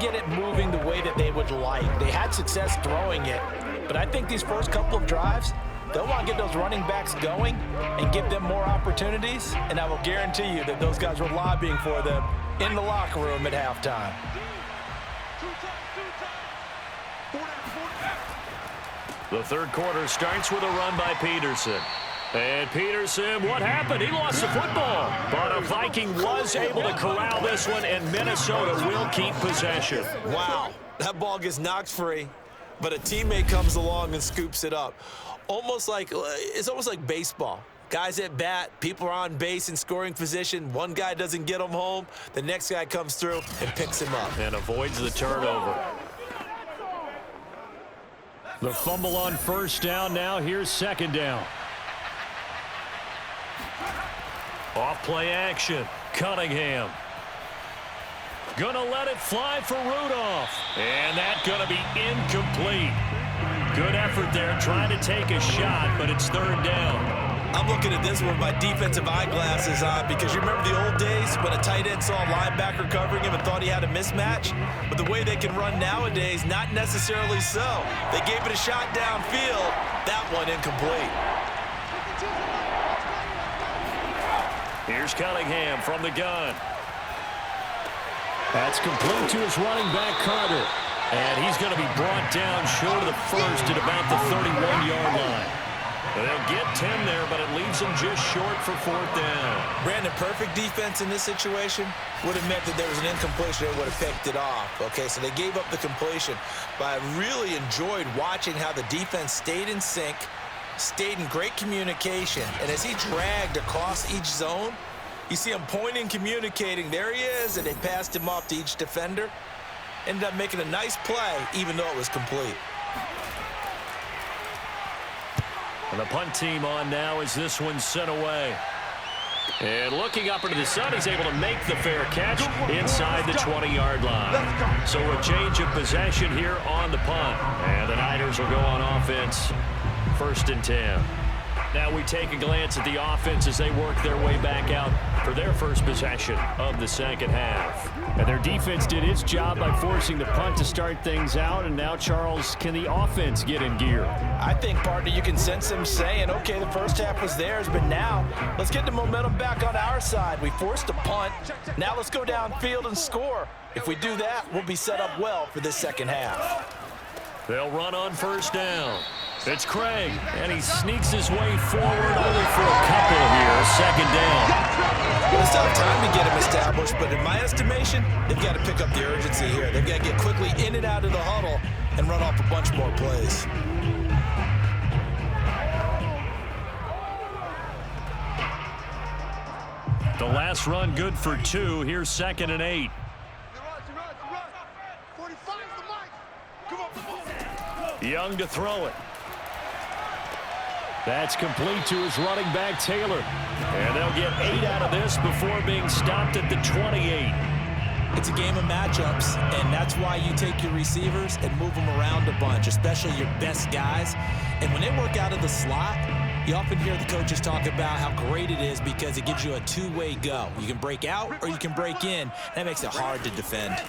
get it moving the way that they would like. They had success throwing it, but I think these first couple of drives, they'll want to get those running backs going and give them more opportunities, and I will guarantee you that those guys were lobbying for them in the locker room at halftime. The third quarter starts with a run by Peterson. And Peterson, what happened? He lost the football. But a Viking was able to corral this one, and Minnesota will keep possession. Wow, that ball gets knocked free, but a teammate comes along and scoops it up. It's almost like baseball. Guys at bat, people are on base in scoring position. One guy doesn't get him home. The next guy comes through and picks him up. And avoids the turnover. The fumble on first down now. Here's second down. Off play action. Cunningham. Gonna let it fly for Rudolph. And that's gonna be incomplete. Good effort there trying to take a shot, but it's third down. I'm looking at this with my defensive eyeglasses on because you remember the old days when a tight end saw a linebacker covering him and thought he had a mismatch? But the way they can run nowadays, not necessarily so. They gave it a shot downfield. That one incomplete. Here's Cunningham from the gun. That's complete to his running back, Carter. And he's going to be brought down short of the first at about the 31-yard line. They'll get 10 there, but it leaves them just short for fourth down. Brandon, perfect defense in this situation would have meant that there was an incompletion. They would have picked it off. Okay, so they gave up the completion. But I really enjoyed watching how the defense stayed in sync, stayed in great communication. And as he dragged across each zone, you see him pointing, communicating. There he is, and they passed him off to each defender. Ended up making a nice play, even though it was complete. And the punt team on now as this one's sent away. And looking up into the sun, he's able to make the fair catch inside the 20-yard line. So a change of possession here on the punt. And the Niners will go on offense, 1st and 10. Now we take a glance at the offense as they work their way back out for their first possession of the second half. And their defense did its job by forcing the punt to start things out. And now, Charles, can the offense get in gear? I think, partner, you can sense them saying, okay, the first half was theirs, but now let's get the momentum back on our side. We forced a punt. Now let's go downfield and score. If we do that, we'll be set up well for this second half. They'll run on first down. It's Craig, and he sneaks his way forward only for a couple here. Second down. Well, it's not time to get him established, but in my estimation, they've got to pick up the urgency here. They've got to get quickly in and out of the huddle and run off a bunch more plays. The last run good for 2. Here's 2nd and 8. Young to throw it. That's complete to his running back, Taylor. And they'll get 8 out of this before being stopped at the 28. It's a game of matchups, and that's why you take your receivers and move them around a bunch, especially your best guys. And when they work out of the slot, you often hear the coaches talk about how great it is because it gives you a two-way go. You can break out or you can break in. That makes it hard to defend.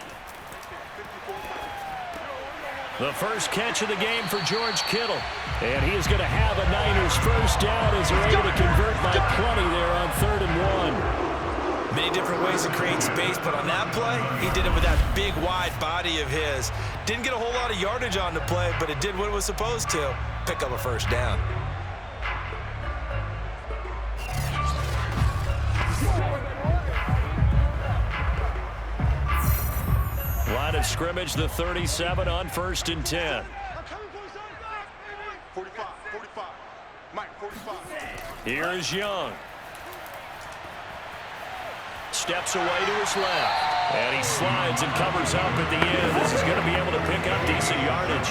The first catch of the game for George Kittle. And he is going to have a Niners first down as they're able to convert by plenty there on 3rd and 1. Many different ways to create space, but on that play, he did it with that big, wide body of his. Didn't get a whole lot of yardage on the play, but it did what it was supposed to, pick up a first down. Line of scrimmage, the 37 on 1st and 10. 45. Mike, 45. Here is Young. Steps away to his left. And he slides and covers up at the end. This is going to be able to pick up decent yardage.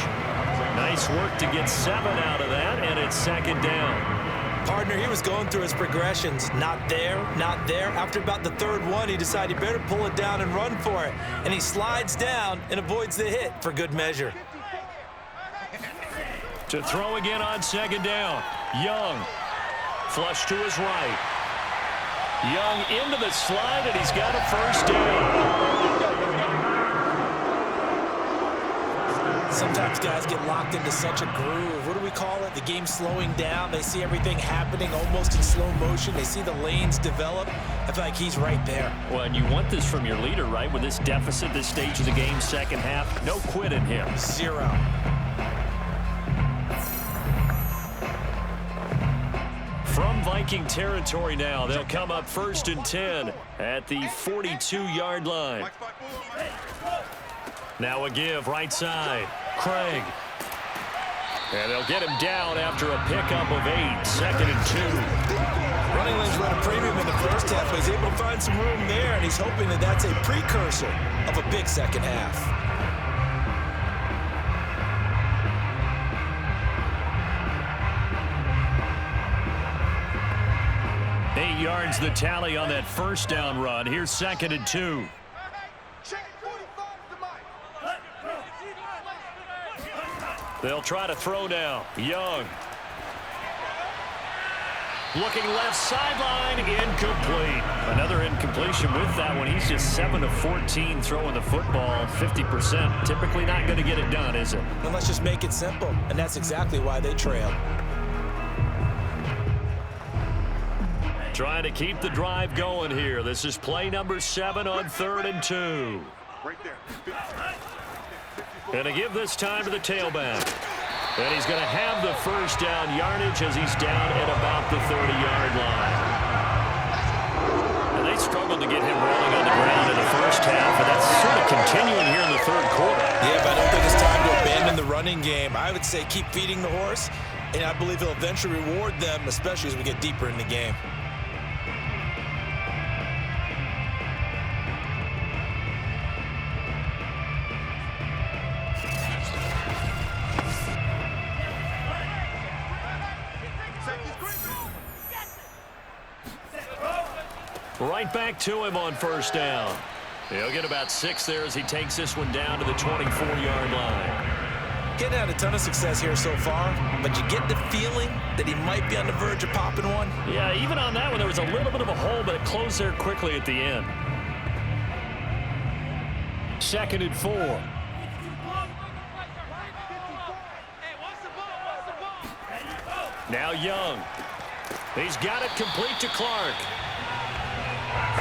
Nice work to get 7 out of that, and it's 2nd down. Partner, he was going through his progressions. Not there, not there. After about the 3rd one, he decided he better pull it down and run for it. And he slides down and avoids the hit for good measure. To throw again on 2nd down. Young. Flush to his right. Young into the slide, and he's got a first down. Sometimes guys get locked into such a groove. What do we call it? The game's slowing down. They see everything happening almost in slow motion. They see the lanes develop. I feel like he's right there. Well, and you want this from your leader, right? With this deficit, this stage of the game, second half, no quit in him. 0. From Viking territory now, they'll come up 1st and 10 at the 42-yard line. Now a give right side. Craig. And they'll get him down after a pickup of 8. 2nd and 2. Running lanes run a premium in the first half, but he's able to find some room there, and he's hoping that that's a precursor of a big second half. Eight yards the tally on that first down run. Here's 2nd and 2. They'll try to throw now. Young. Looking left sideline, incomplete. Another incompletion with that one. He's just 7 of 14 throwing the football, 50%. Typically not going to get it done, is it? And let's just make it simple, and that's exactly why they trail. Trying to keep the drive going here. This is play number 7 on 3rd and 2. Right there. And to give this time to the tailback. And he's going to have the first down yardage as he's down at about the 30-yard line. And they struggled to get him rolling on the ground in the first half, and that's sort of continuing here in the third quarter. Yeah, but I don't think it's time to abandon the running game. I would say keep feeding the horse, and I believe he'll eventually reward them, especially as we get deeper in the game. Right back to him on first down. He'll get about 6 there as he takes this one down to the 24-yard line. Getting out a ton of success here so far, but you get the feeling that he might be on the verge of popping one. Yeah, even on that one, there was a little bit of a hole, but it closed there quickly at the end. 2nd and 4. Now Young. He's got it complete to Clark.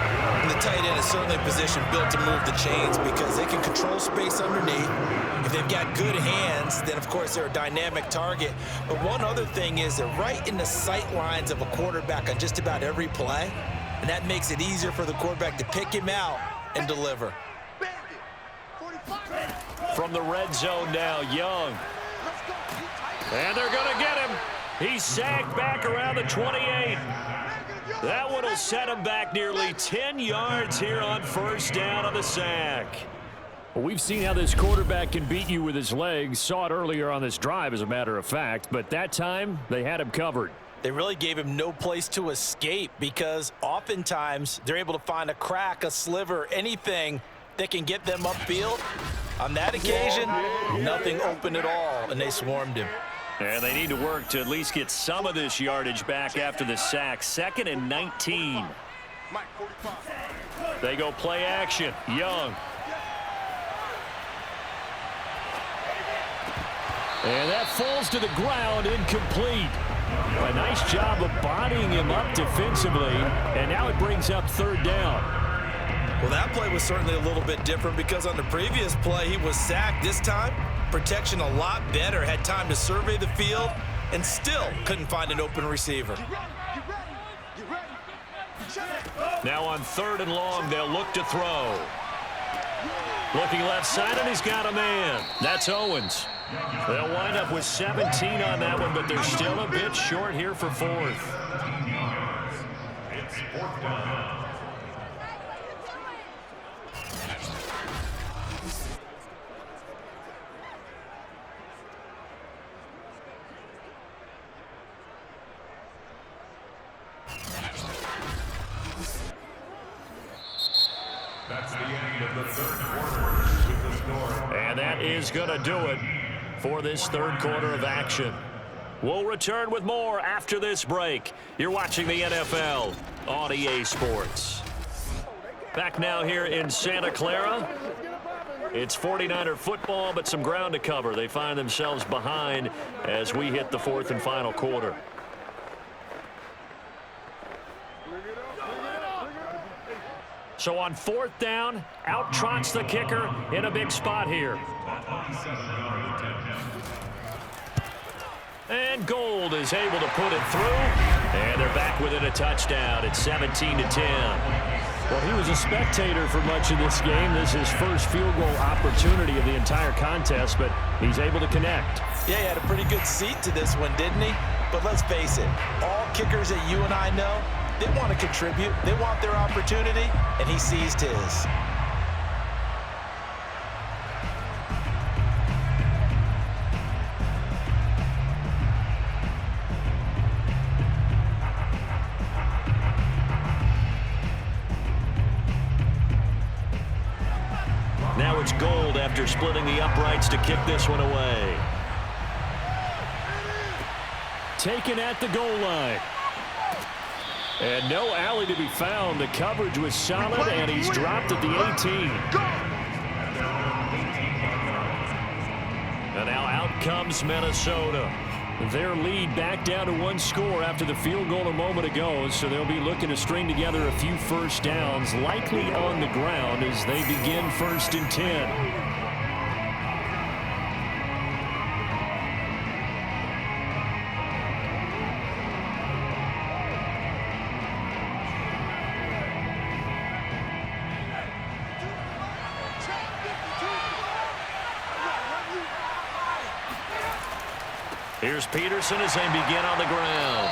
And the tight end is certainly a position built to move the chains because they can control space underneath. If they've got good hands, then of course they're a dynamic target. But one other thing is they're right in the sight lines of a quarterback on just about every play. And that makes it easier for the quarterback to pick him out and deliver. From the red zone now, Young. And they're going to get him. He's sagged back around the 28. That one will set him back nearly 10 yards here on first down on the sack. Well, we've seen how this quarterback can beat you with his legs. Saw it earlier on this drive, as a matter of fact. But that time, they had him covered. They really gave him no place to escape because oftentimes they're able to find a crack, a sliver, anything that can get them upfield. On that occasion, nothing open at all, and they swarmed him. And they need to work to at least get some of this yardage back after the sack. 2nd and 19. They go play action. Young. And that falls to the ground, incomplete. A nice job of bodying him up defensively, and now it brings up 3rd down. Well, that play was certainly a little bit different because on the previous play, he was sacked. This time, protection a lot better, had time to survey the field, and still couldn't find an open receiver. Now on 3rd and long, they'll look to throw. Looking left side, and he's got a man. That's Owens. They'll wind up with 17 on that one, but they're still a bit short here for 4th. It's 4th down. That's the end of the 3rd quarter with the score. And that is going to do it for this 3rd quarter of action. We'll return with more after this break. You're watching the NFL on EA Sports. Back now here in Santa Clara. It's 49er football, but some ground to cover. They find themselves behind as we hit the fourth and final quarter. So on fourth down, out trots the kicker in a big spot here. And Gold is able to put it through. And they're back within a touchdown. It's 17-10. Well, he was a spectator for much of this game. This is his first field goal opportunity of the entire contest, but he's able to connect. Yeah, he had a pretty good seat to this one, didn't he? But let's face it, all kickers that you and I know, they want to contribute. They want their opportunity, and he seized his. Now it's Gold after splitting the uprights to kick this one away. Taken at the goal line. And no alley to be found. The coverage was solid, and he's dropped at the 18. And now out comes Minnesota. Their lead back down to one score after the field goal a moment ago, so they'll be looking to string together a few first downs, likely on the ground as they begin 1st and 10. Here's Peterson as they begin on the ground.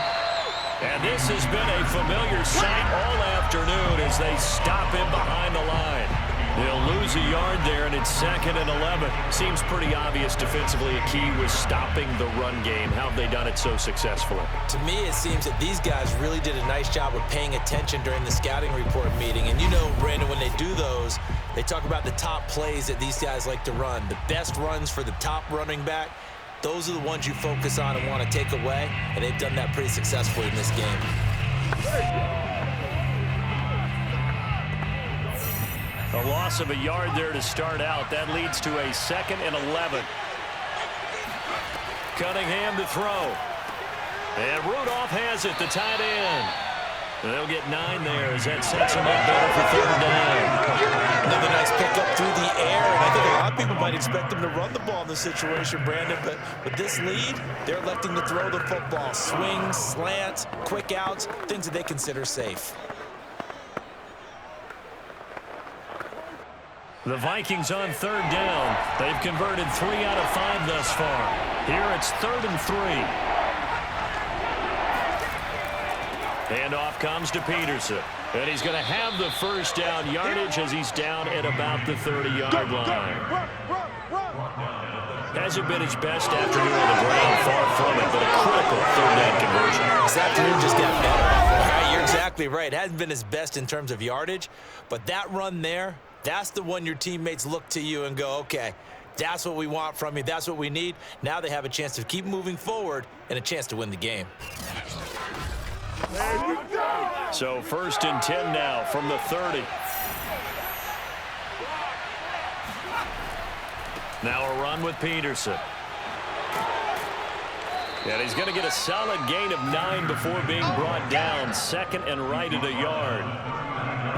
And this has been a familiar sight all afternoon as they stop him behind the line. They'll lose a yard there, and it's 2nd and 11. Seems pretty obvious defensively a key was stopping the run game. How have they done it so successfully? To me, it seems that these guys really did a nice job of paying attention during the scouting report meeting. And you know, Brandon, when they do those, they talk about the top plays that these guys like to run. The best runs for the top running back. Those are the ones you focus on and want to take away, and they've done that pretty successfully in this game. A loss of a yard there to start out. That leads to a 2nd and 11. Cunningham to throw. And Rudolph has it, the tight end. They'll get 9 there as that sets them up better for 3rd down. Another nice pickup through the air, and I think a lot of people might expect them to run the ball in this situation, Brandon, but with this lead, they're electing to throw the football. Swings, slants, quick outs, things that they consider safe. The Vikings on 3rd down. They've converted 3 out of 5 thus far. Here it's 3rd and 3. Handoff comes to Peterson. And he's going to have the first down yardage as he's down at about the 30-yard line. Hasn't been his best afternoon on the ground, far from it, but a critical 3rd down conversion. This afternoon just got better. Right, you're exactly right. It hasn't been his best in terms of yardage, but that run there, that's the one your teammates look to you and go, okay, that's what we want from you. That's what we need. Now they have a chance to keep moving forward and a chance to win the game. So 1st and 10 now from the 30. Now a run with Peterson. And he's going to get a solid gain of 9 before being brought down. 2nd and right at a yard.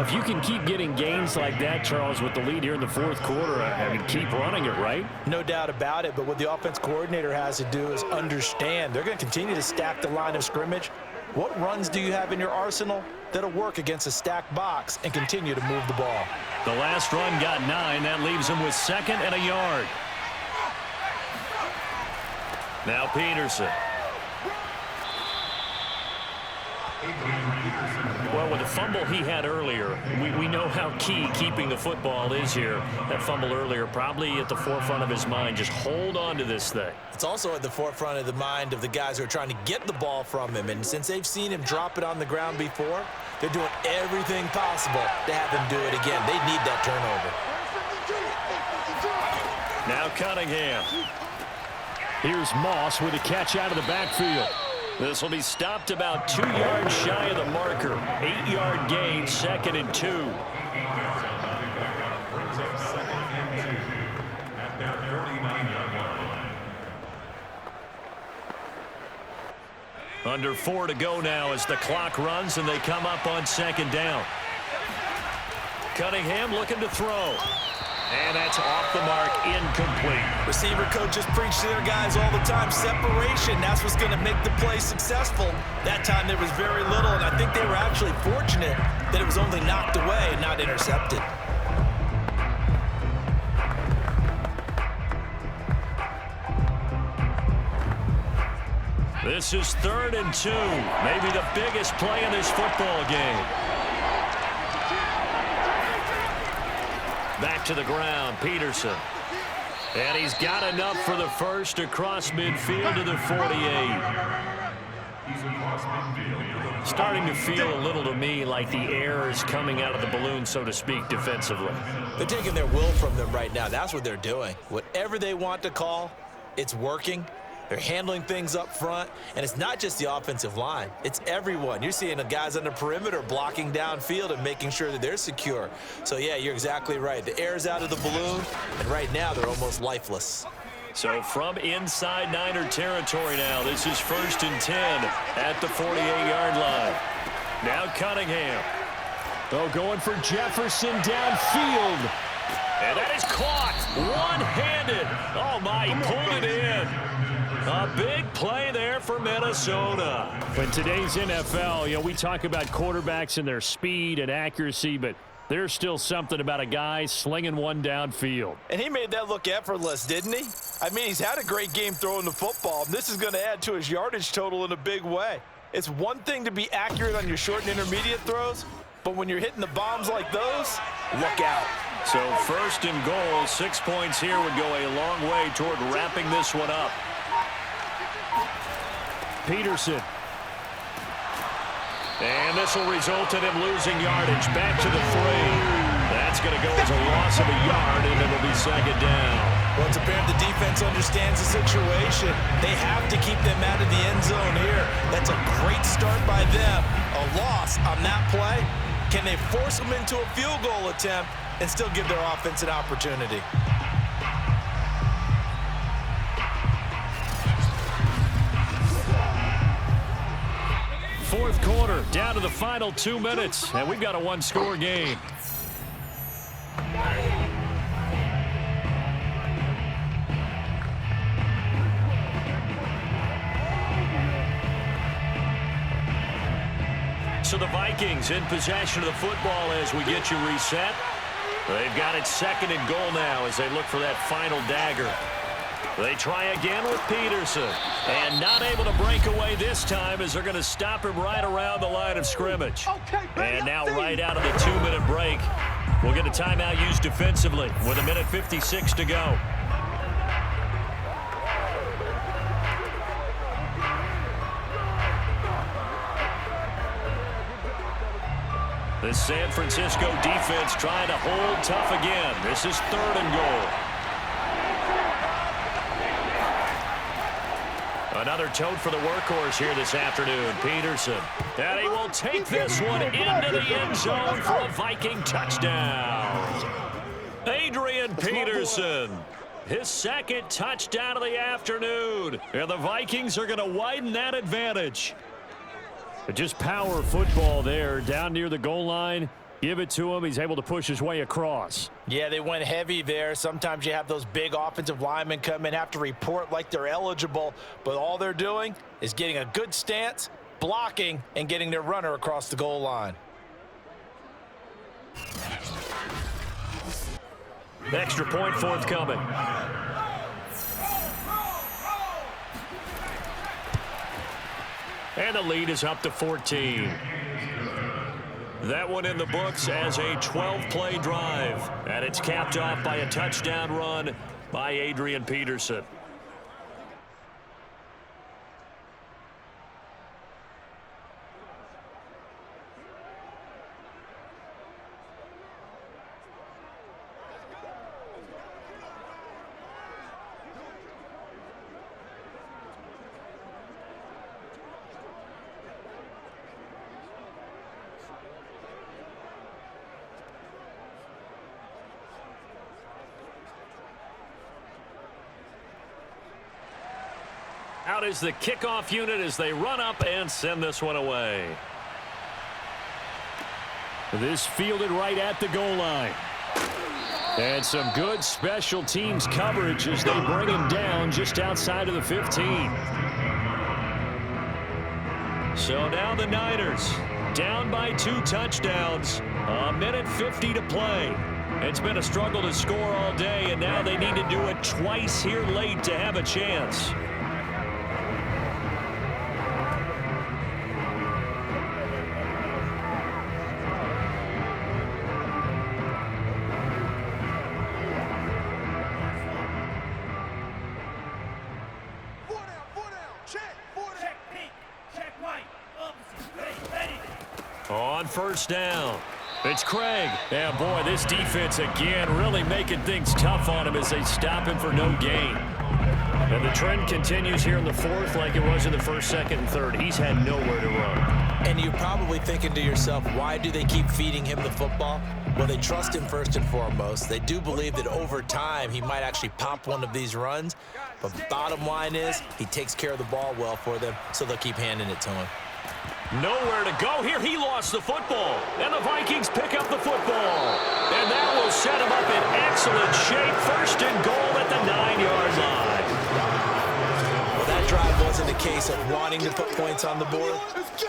If you can keep getting gains like that, Charles, with the lead here in the 4th quarter, I mean, keep running it, right? No doubt about it, but what the offense coordinator has to do is understand. They're going to continue to stack the line of scrimmage. What runs do you have in your arsenal that'll work against a stacked box and continue to move the ball? The last run got 9. That leaves him with 2nd and a yard. Now Peterson. Well, with the fumble he had earlier, we know how key keeping the football is here. That fumble earlier probably at the forefront of his mind. Just hold on to this thing. It's also at the forefront of the mind of the guys who are trying to get the ball from him. And since they've seen him drop it on the ground before, they're doing everything possible to have him do it again. They need that turnover. Now Cunningham. Here's Moss with a catch out of the backfield. This will be stopped about 2 yards shy of the marker. 8-yard gain, 2nd and 2. their 49-yard line. Under 4 to go now as the clock runs and they come up on second down. Cunningham looking to throw. And that's off the mark, incomplete. Receiver coaches preach to their guys all the time. Separation, that's what's going to make the play successful. That time there was very little, and I think they were actually fortunate that it was only knocked away and not intercepted. This is 3rd and 2. Maybe the biggest play in this football game. Back to the ground, Peterson. And he's got enough for the first across midfield to the 48. Starting to feel a little to me like the air is coming out of the balloon, so to speak, defensively. They're taking their will from them right now. That's what they're doing. Whatever they want to call, it's working. They're handling things up front, and it's not just the offensive line. It's everyone. You're seeing the guys on the perimeter blocking downfield and making sure that they're secure. So, yeah, you're exactly right. The air's out of the balloon, and right now they're almost lifeless. So from inside Niner territory now, this is 1st and 10 at the 48-yard line. Now Cunningham. Oh, going for Jefferson downfield. And that is caught one-handed. Oh, my, he pulled it in. A big play there for Minnesota. In today's NFL, we talk about quarterbacks and their speed and accuracy, but there's still something about a guy slinging one downfield. And he made that look effortless, didn't he? I mean, he's had a great game throwing the football, and this is going to add to his yardage total in a big way. It's one thing to be accurate on your short and intermediate throws, but when you're hitting the bombs like those, look out. So 1st and goal, 6 points here would go a long way toward wrapping this one up. Peterson. And this will result in him losing yardage. Back to the 3. That's going to go as a loss of a yard, and it'll be 2nd down. Well, it's apparent the defense understands the situation. They have to keep them out of the end zone here. That's a great start by them. A loss on that play. Can they force them into a field goal attempt and still give their offense an opportunity? 4th quarter, down to the final 2 minutes, and we've got a one-score game. So the Vikings in possession of the football as we get you reset. They've got it 2nd and goal now as they look for that final dagger. They try again with Peterson, and not able to break away this time as they're going to stop him right around the line of scrimmage. And now right out of the 2-minute break, we'll get a timeout used defensively with 1:56 to go. The San Francisco defense trying to hold tough again. This is 3rd and goal. Another tote for the workhorse here this afternoon, Peterson. And he will take this one into the end zone for a Viking touchdown. Adrian Peterson, his 2nd touchdown of the afternoon. And the Vikings are going to widen that advantage. But just power football there, down near the goal line. Give it to him. He's able to push his way across. Yeah, they went heavy there. Sometimes you have those big offensive linemen come in, have to report like they're eligible, but all they're doing is getting a good stance, blocking, and getting their runner across the goal line. Extra point forthcoming. And the lead is up to 14. That one in the books as a 12-play drive. And it's capped off by a touchdown run by Adrian Peterson. Out is the kickoff unit as they run up and send this one away. This fielded right at the goal line. And some good special teams coverage as they bring him down just outside of the 15. So now the Niners down by 2 touchdowns. A minute 50 to play. It's been a struggle to score all day, and now they need to do it twice here late to have a chance. On first down, it's Craig. Yeah, boy, this defense again really making things tough on him as they stop him for no gain. And the trend continues here in the fourth like it was in the first, second, and third. He's had nowhere to run. And you're probably thinking to yourself, why do they keep feeding him the football? Well, they trust him first and foremost. They do believe that over time he might actually pop one of these runs. But the bottom line is he takes care of the ball well for them, so they'll keep handing it to him. Nowhere to go here. He lost the football. And the Vikings pick up the football. And that will set him up in excellent shape. First and goal at the 9-yard line. Well, that drive wasn't a case of wanting to put points on the board.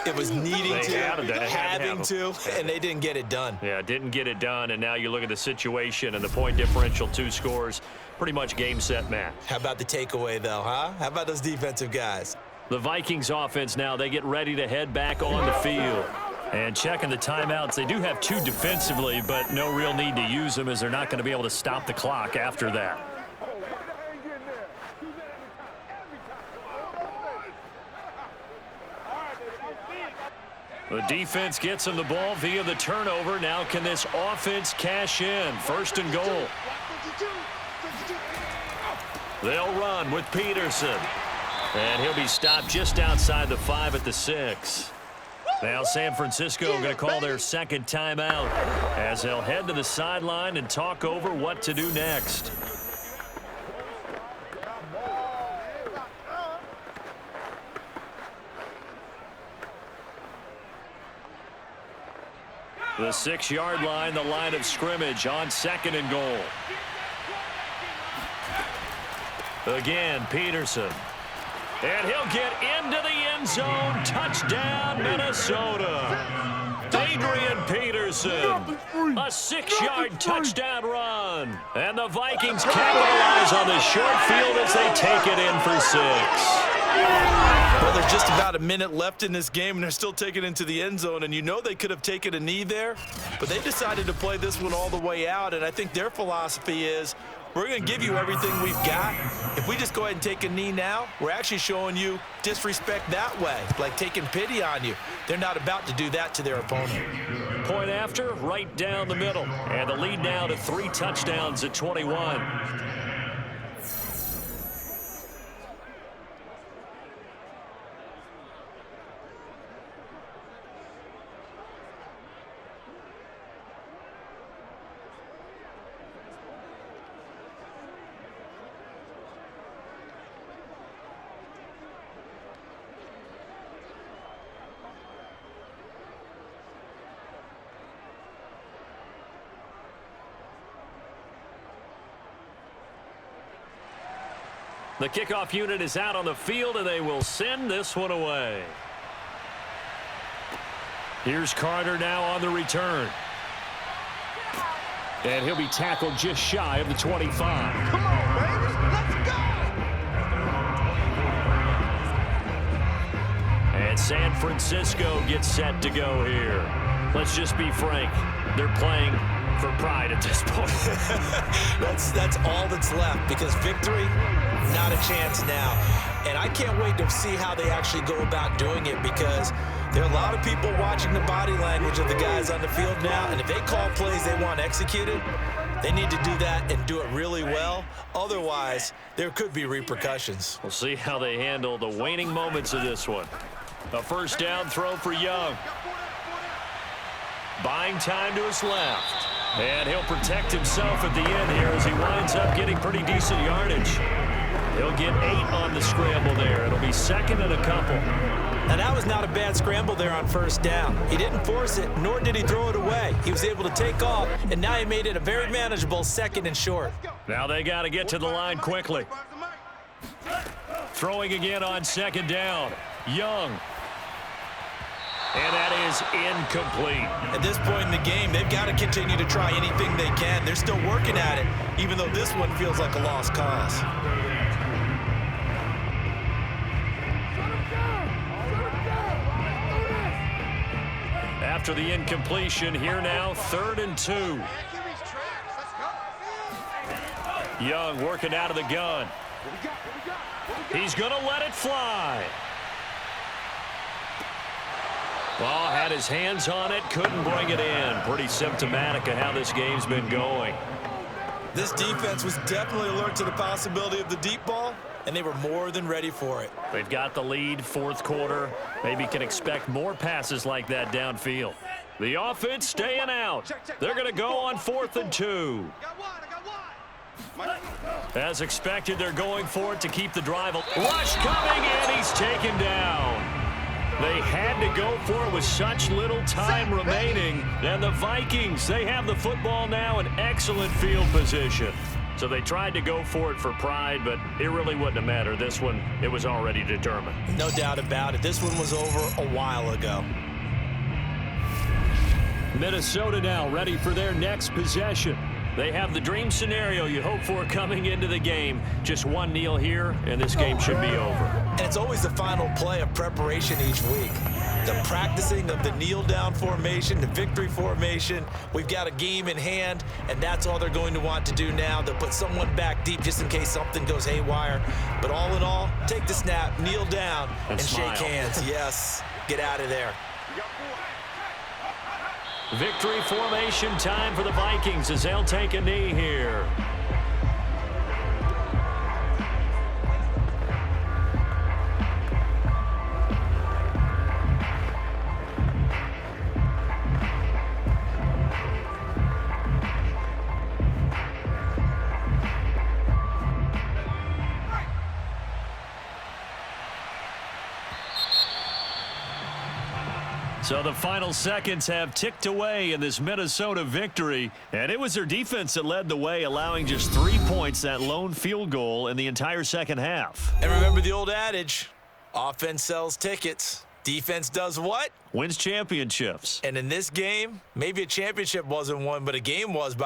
It was needing to, having to, and they didn't get it done. Yeah, didn't get it done. And now you look at the situation and the point differential, 2 scores. Pretty much game, set, match. How about the takeaway, though, huh? How about those defensive guys? The Vikings offense now, they get ready to head back on the field. And checking the timeouts, they do have 2 defensively, but no real need to use them as they're not going to be able to stop the clock after that. The defense gets him the ball via the turnover. Now can this offense cash in? First and goal. They'll run with Peterson. And he'll be stopped just outside the 5 at the 6. Now San Francisco going to call their second timeout as they'll head to the sideline and talk over what to do next. The 6-yard line, the line of scrimmage on second and goal. Again, Peterson. And he'll get into the end zone. Touchdown, Minnesota. Adrian Peterson. A 6-yard touchdown run. And the Vikings capitalize on the short field as they take it in for 6. Well, there's just about a minute left in this game, and they're still taking it into the end zone. And you know they could have taken a knee there, but they decided to play this one all the way out. And I think their philosophy is, we're going to give you everything we've got. If we just go ahead and take a knee now, we're actually showing you disrespect that way, like taking pity on you. They're not about to do that to their opponent. Point after, right down the middle. And the lead now to 3 touchdowns at 21. The kickoff unit is out on the field, and they will send this one away. Here's Carter now on the return. And he'll be tackled just shy of the 25. Come on, baby. Let's go. And San Francisco gets set to go here. Let's just be frank. They're playing for pride at this point. That's all that's left, because victory, not a chance now. And I can't wait to see how they actually go about doing it, because there are a lot of people watching the body language of the guys on the field now, and if they call plays they want executed, they need to do that and do it really well. Otherwise, there could be repercussions. We'll see how they handle the waning moments of this one. A first down throw for Young. Buying time to his left. And he'll protect himself at the end here as he winds up getting pretty decent yardage. He'll get 8 on the scramble there. It'll be second and a couple. Now, that was not a bad scramble there on first down. He didn't force it, nor did he throw it away. He was able to take off, and now he made it a very manageable second and short. Now they got to get to the line quickly. Throwing again on second down. Young. And that is incomplete. At this point in the game, they've got to continue to try anything they can. They're still working at it, even though this one feels like a lost cause. After the incompletion, here now, 3rd and 2. Young working out of the gun. He's going to let it fly. Well, had his hands on it, couldn't bring it in. Pretty symptomatic of how this game's been going. This defense was definitely alert to the possibility of the deep ball, and they were more than ready for it. They've got the lead, 4th quarter. Maybe can expect more passes like that downfield. The offense staying out. They're going to go on 4th and 2. As expected, they're going for it to keep the drive. Rush coming, and he's taken down. They had to go for it with such little time remaining. And the Vikings, they have the football now in excellent field position. So they tried to go for it for pride, but it really wouldn't have mattered. This one, it was already determined. No doubt about it. This one was over a while ago. Minnesota now ready for their next possession. They have the dream scenario you hope for coming into the game. Just one kneel here, and this game should be over. And it's always the final play of preparation each week. The practicing of the kneel-down formation, the victory formation. We've got a game in hand, and that's all they're going to want to do now. They'll put someone back deep just in case something goes haywire. But all in all, take the snap, kneel down, and shake hands. Yes, get out of there. Victory formation time for the Vikings as they'll take a knee here. So the final seconds have ticked away in this Minnesota victory, and it was their defense that led the way, allowing just 3 points, that lone field goal in the entire second half. And remember the old adage, offense sells tickets. Defense does what? Wins championships. And in this game, maybe a championship wasn't won, but a game was by